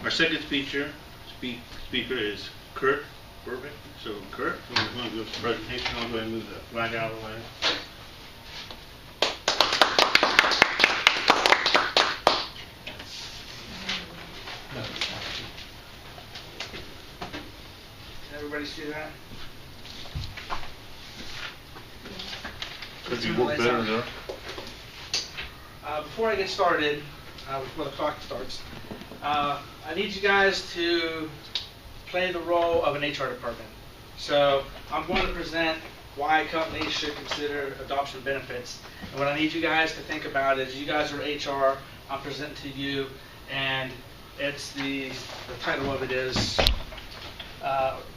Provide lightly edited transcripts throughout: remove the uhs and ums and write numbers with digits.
Our second speaker is Kurt Berberich. So Kurt, we're going to do a presentation. I'll go ahead and move the flag out of the way. Can everybody see that? Could you work better there? Before I get started, before the clock starts, I need you guys to play the role of an HR department. So I'm going to present why companies should consider adoption benefits. And what I need you guys to think about is you guys are HR, I'm presenting to you, and it's the title of it is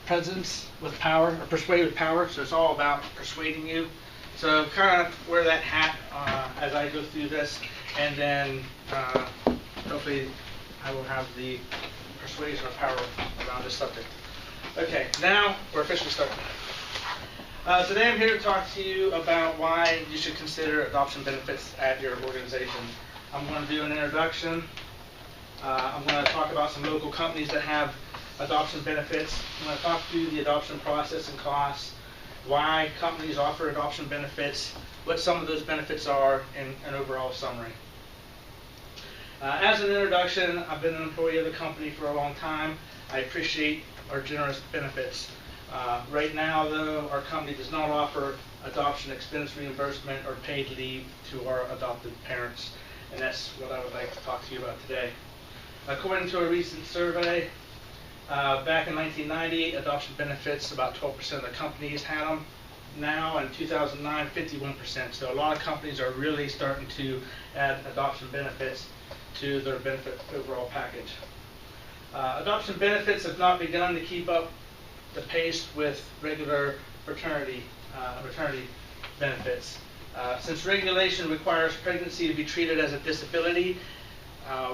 Presence with Power, or Persuade with Power. So it's all about persuading you. So kind of wear that hat as I go through this, and then hopefully I will have the persuasion of power around this subject. Okay, now we're officially starting. Today I'm here to talk to you about why you should consider adoption benefits at your organization. I'm going to do an introduction. I'm going to talk about some local companies that have adoption benefits. I'm going to talk through the adoption process and costs, why companies offer adoption benefits, what some of those benefits are, and an overall summary. As an introduction, I've been an employee of the company for a long time. I appreciate our generous benefits. Right now, though, our company does not offer adoption expense reimbursement or paid leave to our adopted parents, and that's what I would like to talk to you about today. According to a recent survey, back in 1990, adoption benefits, about 12% of the companies had them. Now, in 2009, 51%. So a lot of companies are really starting to add adoption benefits to their benefit overall package. Adoption benefits have not begun to keep up the pace with regular maternity benefits. Since regulation requires pregnancy to be treated as a disability,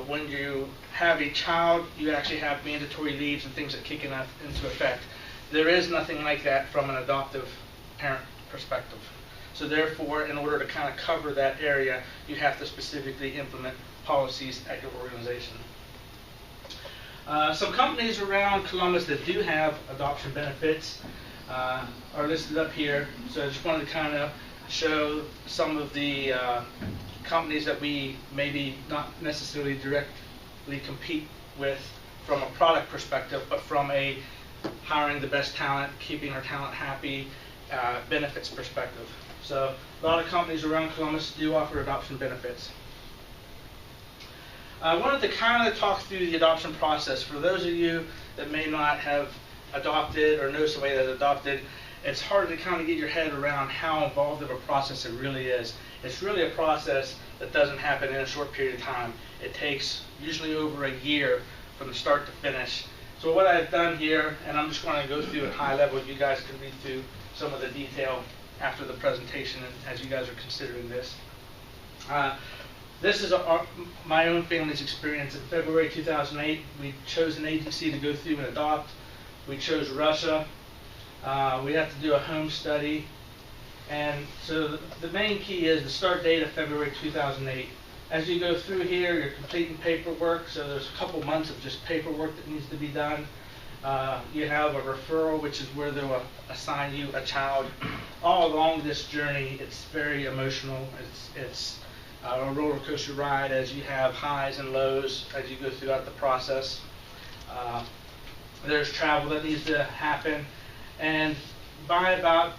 when you have a child, you actually have mandatory leaves and things that kick into effect. There is nothing like that from an adoptive parent perspective. So therefore, in order to kind of cover that area, you have to specifically implement policies at your organization. Some companies around Columbus that do have adoption benefits are listed up here. So I just wanted to kind of show some of the companies that we maybe not necessarily directly compete with from a product perspective, but from a hiring the best talent, keeping our talent happy, benefits perspective. So a lot of companies around Columbus do offer adoption benefits. I wanted to kind of talk through the adoption process. For those of you that may not have adopted or know somebody that adopted, it's hard to kind of get your head around how involved of a process it really is. It's really a process that doesn't happen in a short period of time. It takes usually over a year from the start to finish. So what I've done here, and I'm just going to go through at high level, you guys can read through some of the detail after the presentation as you guys are considering this. This is my own family's experience. In February 2008, we chose an agency to go through and adopt. We chose Russia. We have to do a home study. And so the main key is the start date of February 2008. As you go through here, you're completing paperwork. So there's a couple months of just paperwork that needs to be done. You have a referral, which is where they'll assign you a child. All along this journey, it's very emotional. It's a roller coaster ride as you have highs and lows as you go throughout the process. There's travel that needs to happen, and by about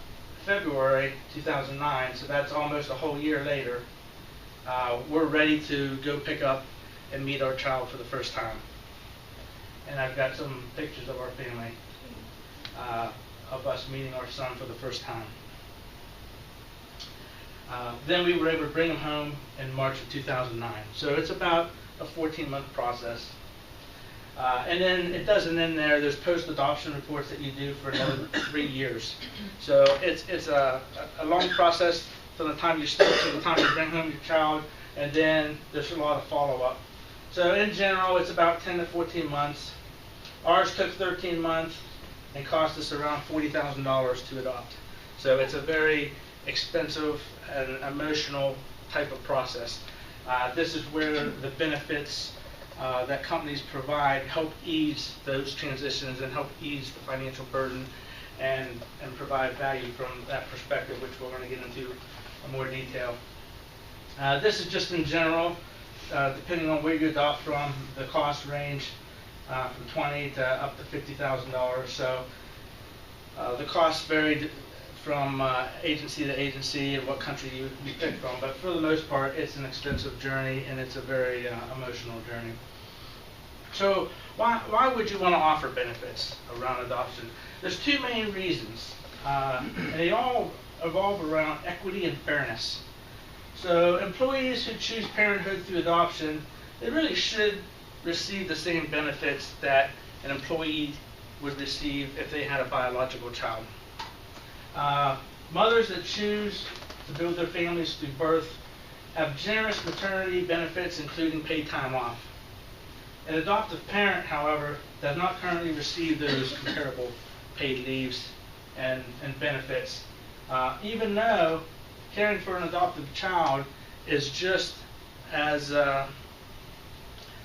February 2009, so that's almost a whole year later, we're ready to go pick up and meet our child for the first time. And I've got some pictures of our family, of us meeting our son for the first time. Then we were able to bring him home in March of 2009. So it's about a 14-month process. And then it doesn't end there. There's post-adoption reports that you do for another 3 years. So it's a long process from the time you start to the time you bring home your child, and then there's a lot of follow-up. So in general, it's about 10 to 14 months. Ours took 13 months and cost us around $40,000 to adopt. So it's a very expensive and emotional type of process. This is where the benefits that companies provide help ease those transitions and help ease the financial burden and provide value from that perspective, which we're going to get into in more detail. This is just in general, depending on where you adopt from, the cost range from $20,000 to up to $50,000. So the costs varied from agency to agency and what country you pick from, but for the most part, it's an expensive journey and it's a very emotional journey. So why would you want to offer benefits around adoption? There's two main reasons, and they all evolve around equity and fairness. So employees who choose parenthood through adoption, they really should receive the same benefits that an employee would receive if they had a biological child. Mothers that choose to build their families through birth have generous maternity benefits, including paid time off. An adoptive parent, however, does not currently receive those comparable paid leaves and benefits, even though caring for an adoptive child is just as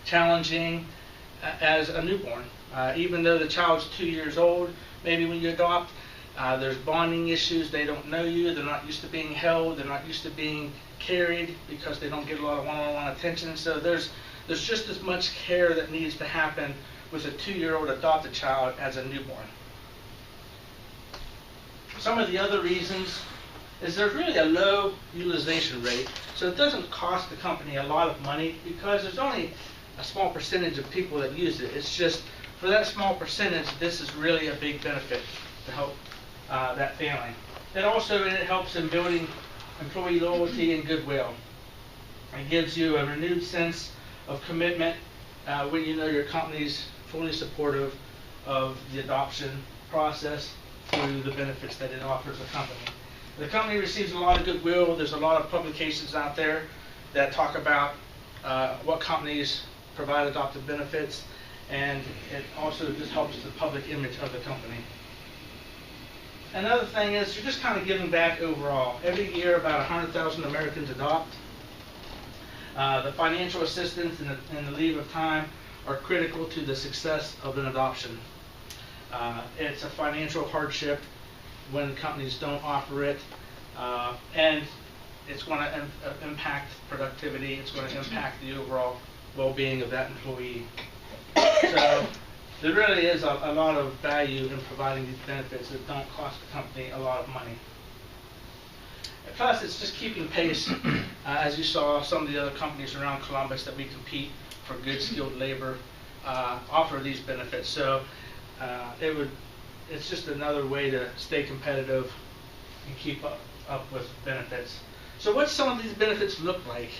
challenging as a newborn. Even though the child's 2 years old, maybe when you adopt, there's bonding issues. They don't know you. They're not used to being held. They're not used to being carried because they don't get a lot of one-on-one attention. So there's just as much care that needs to happen with a 2-year-old adopted child as a newborn. Some of the other reasons is there's really a low utilization rate, so it doesn't cost the company a lot of money because there's only a small percentage of people that use it. It's just for that small percentage, this is really a big benefit to help that family. And also it helps in building employee loyalty and goodwill. It gives you a renewed sense of commitment when you know your company's fully supportive of the adoption process through the benefits that it offers the company. The company receives a lot of goodwill. There's a lot of publications out there that talk about what companies provide adoptive benefits, and it also just helps the public image of the company. Another thing is you're just kind of giving back overall. Every year about 100,000 Americans adopt. The financial assistance and the leave of time are critical to the success of an adoption. It's a financial hardship when companies don't offer it, and it's going to impact productivity. It's going to impact the overall well-being of that employee. So there really is a lot of value in providing these benefits that don't cost the company a lot of money. Plus, it's just keeping pace. As you saw, some of the other companies around Columbus that we compete for good skilled labor offer these benefits. So it's just another way to stay competitive and keep up with benefits. So what some of these benefits look like?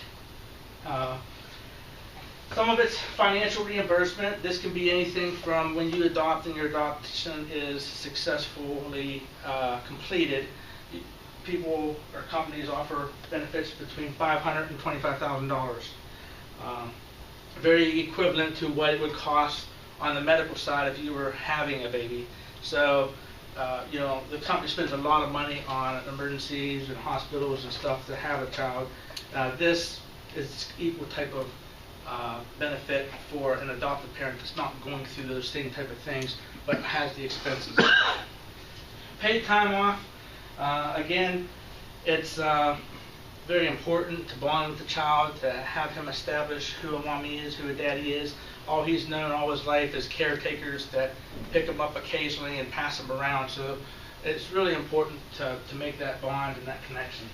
Some of it's financial reimbursement. This can be anything from when you adopt and your adoption is successfully completed. People or companies offer benefits between $500 and $25,000. Very equivalent to what it would cost on the medical side if you were having a baby. So, the company spends a lot of money on emergencies and hospitals and stuff to have a child. This is equal type of benefit for an adoptive parent that's not going through those same type of things, but has the expenses. Paid time off, again, it's very important to bond with the child, to have him establish who a mommy is, who a daddy is. All he's known all his life is caretakers that pick him up occasionally and pass him around. So it's really important to make that bond and that connection.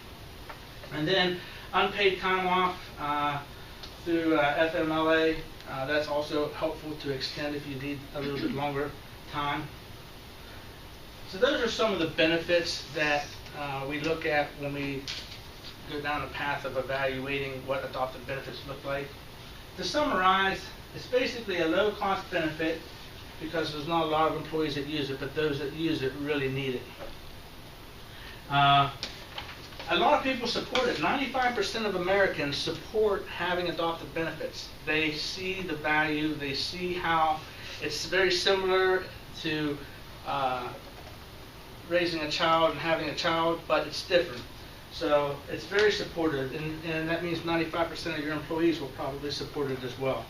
And then unpaid time off through FMLA, that's also helpful to extend if you need a little bit longer time. So those are some of the benefits that we look at when we go down the path of evaluating what adoptive benefits look like. To summarize, it's basically a low-cost benefit because there's not a lot of employees that use it, but those that use it really need it. A lot of people support it. 95% of Americans support having adoptive benefits. They see the value. They see how it's very similar to raising a child and having a child, but it's different. So it's very supported, and that means 95% of your employees will probably support it as well.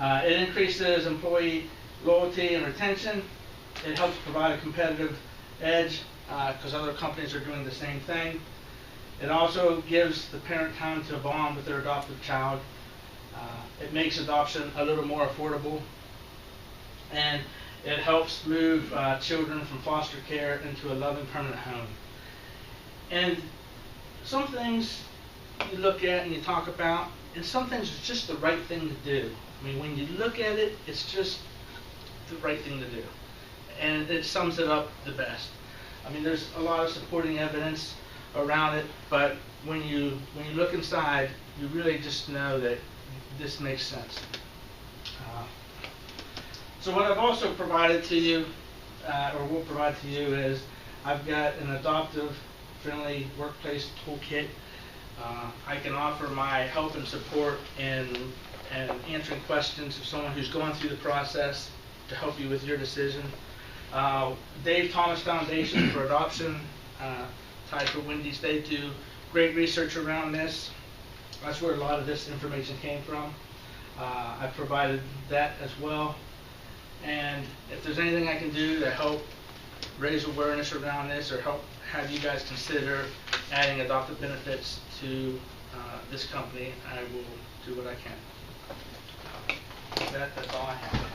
It increases employee loyalty and retention. It helps provide a competitive edge because other companies are doing the same thing. It also gives the parent time to bond with their adoptive child. It makes adoption a little more affordable, and it helps move children from foster care into a loving permanent home. And some things you look at and you talk about, and some things it's just the right thing to do. I mean, when you look at it, it's just the right thing to do. And it sums it up the best. I mean, there's a lot of supporting evidence around it, but when you look inside, you really just know that this makes sense. So what I've also provided to you, or will provide to you, is I've got an adoptive-friendly workplace toolkit. I can offer my help and support in answering questions of someone who's going through the process to help you with your decision. Dave Thomas Foundation for Adoption, tied for Wendy's, they do great research around this. That's where a lot of this information came from. I provided that as well. And if there's anything I can do to help raise awareness around this or help have you guys consider adding adoptive benefits to this company, I will do what I can. That's all I have.